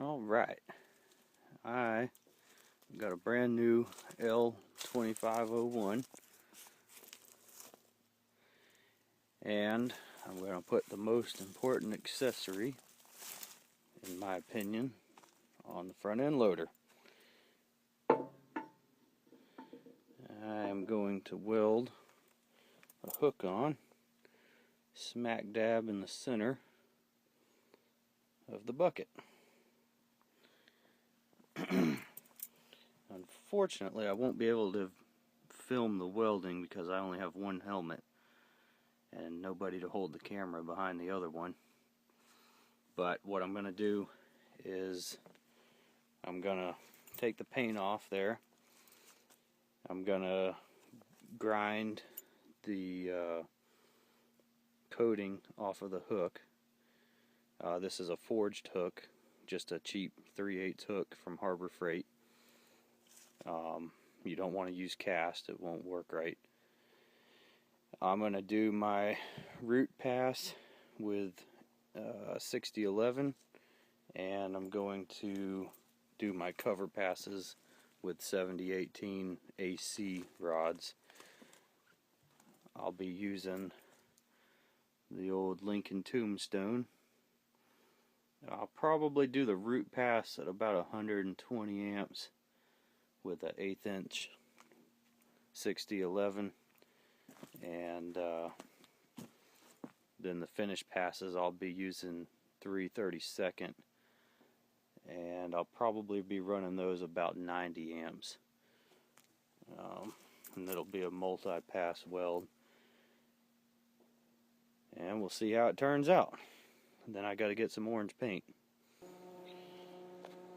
Alright, I got a brand new L2501 and I'm going to put the most important accessory, in my opinion, on the front end loader. I am going to weld a hook on smack dab in the center of the bucket. Unfortunately, I won't be able to film the welding because I only have one helmet and nobody to hold the camera behind the other one. But what I'm going to do is I'm going to take the paint off there. I'm going to grind the coating off of the hook. This is a forged hook, just a cheap 3/8 hook from Harbor Freight. You don't want to use cast, it won't work right. I'm going to do my root pass with 6011, and I'm going to do my cover passes with 7018 AC rods. I'll be using the old Lincoln Tombstone. I'll probably do the root pass at about 120 amps with an 1/8 inch 6011, and then the finish passes I'll be using 3/32, and I'll probably be running those about 90 amps, and it'll be a multi-pass weld, and we'll see how it turns out. And then I got to get some orange paint.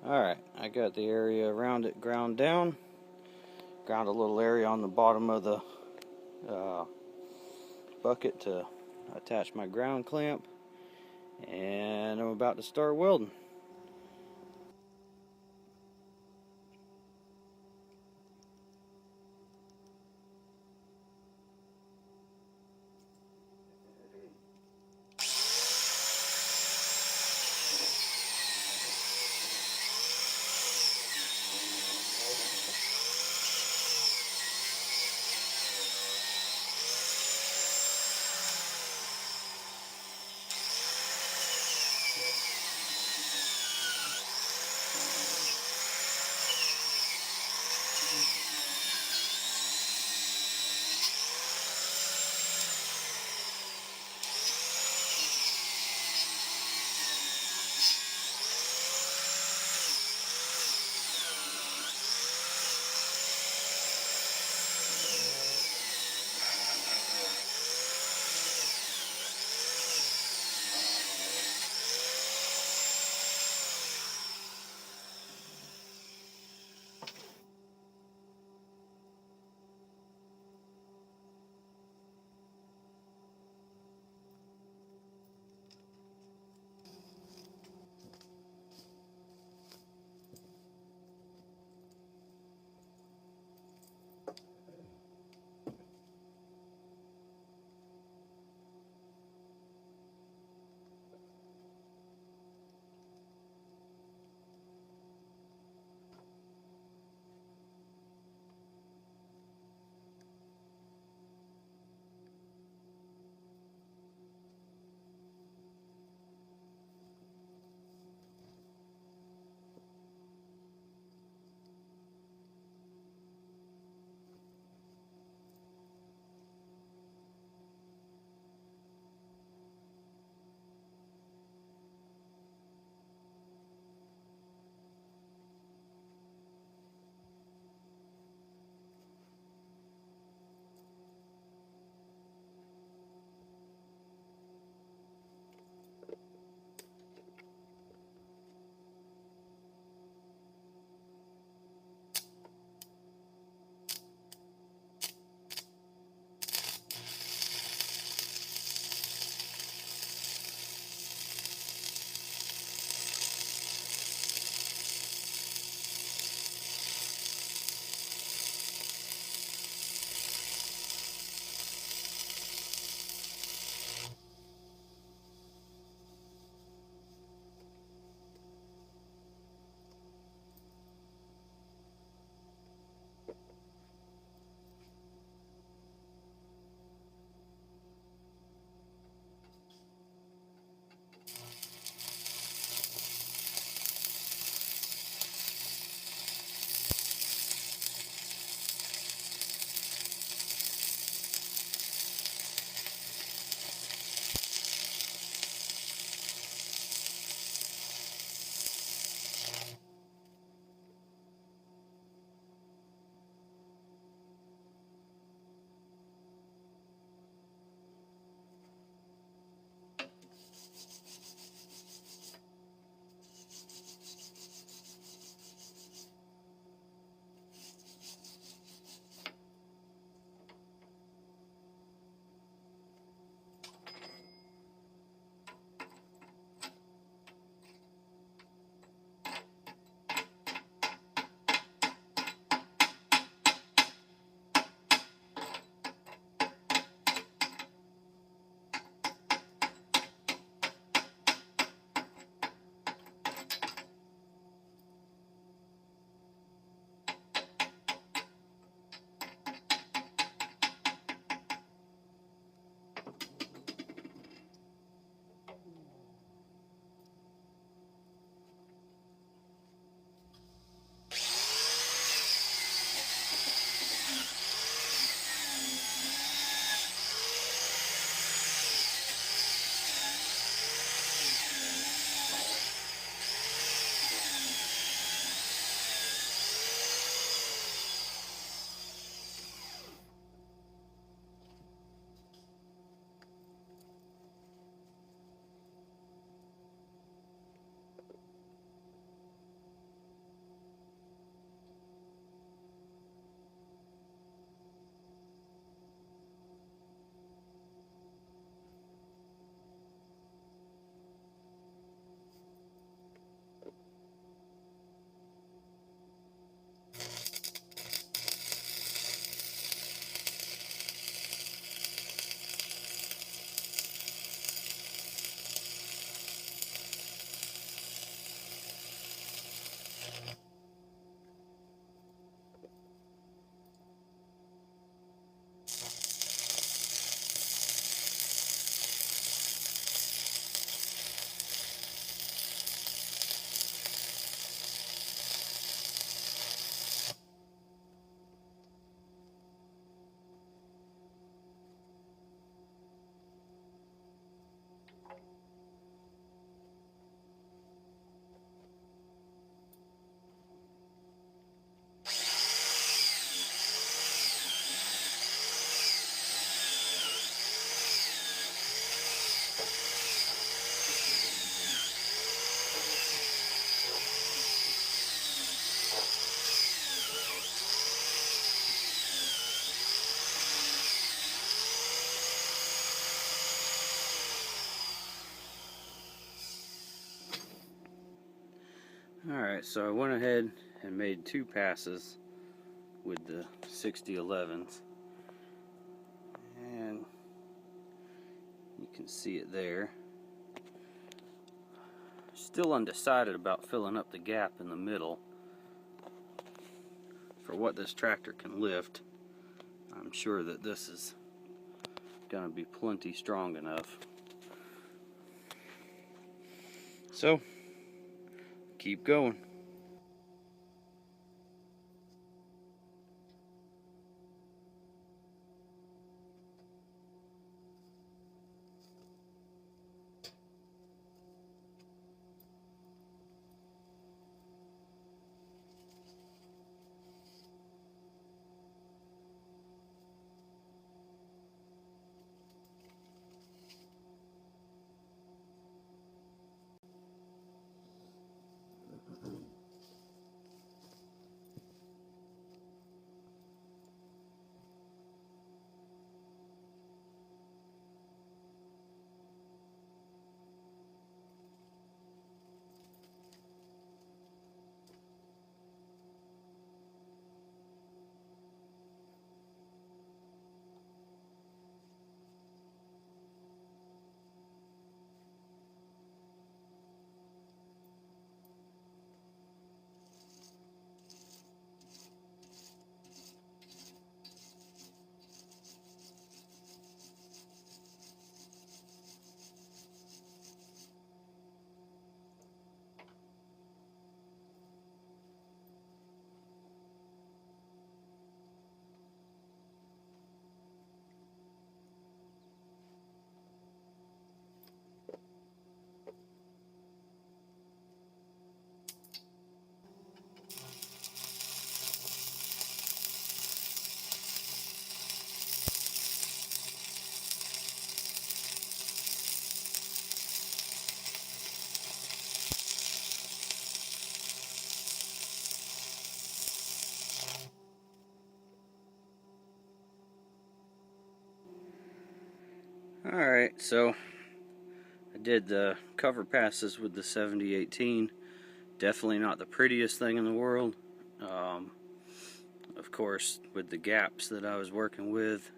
Alright, I got the area around it ground down. Ground a little area on the bottom of the bucket to attach my ground clamp, and I'm about to start welding. Alright, so I went ahead and made 2 passes with the 6011s, and you can see it there. Still undecided about filling up the gap in the middle for what this tractor can lift. I'm sure that this is going to be plenty strong enough. So, keep going. Alright, so I did the cover passes with the 7018. Definitely not the prettiest thing in the world. Of course, with the gaps that I was working with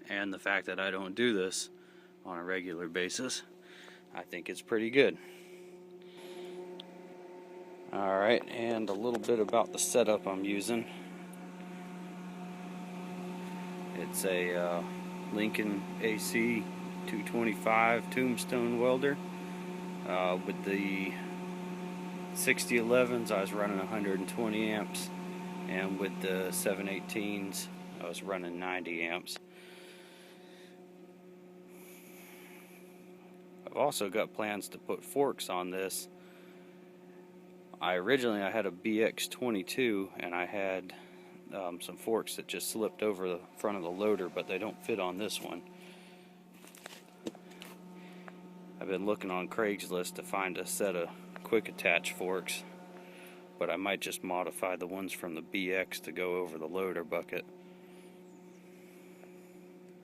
and the fact that I don't do this on a regular basis, I think it's pretty good. Alright, and a little bit about the setup I'm using. It's a Lincoln AC 225 tombstone welder. With the 6011s I was running 120 amps, and with the 718s I was running 90 amps. I've also got plans to put forks on this. Originally I had a BX22 and I had some forks that just slipped over the front of the loader, but they don't fit on this one. I've been looking on Craigslist to find a set of quick attach forks, but I might just modify the ones from the BX to go over the loader bucket.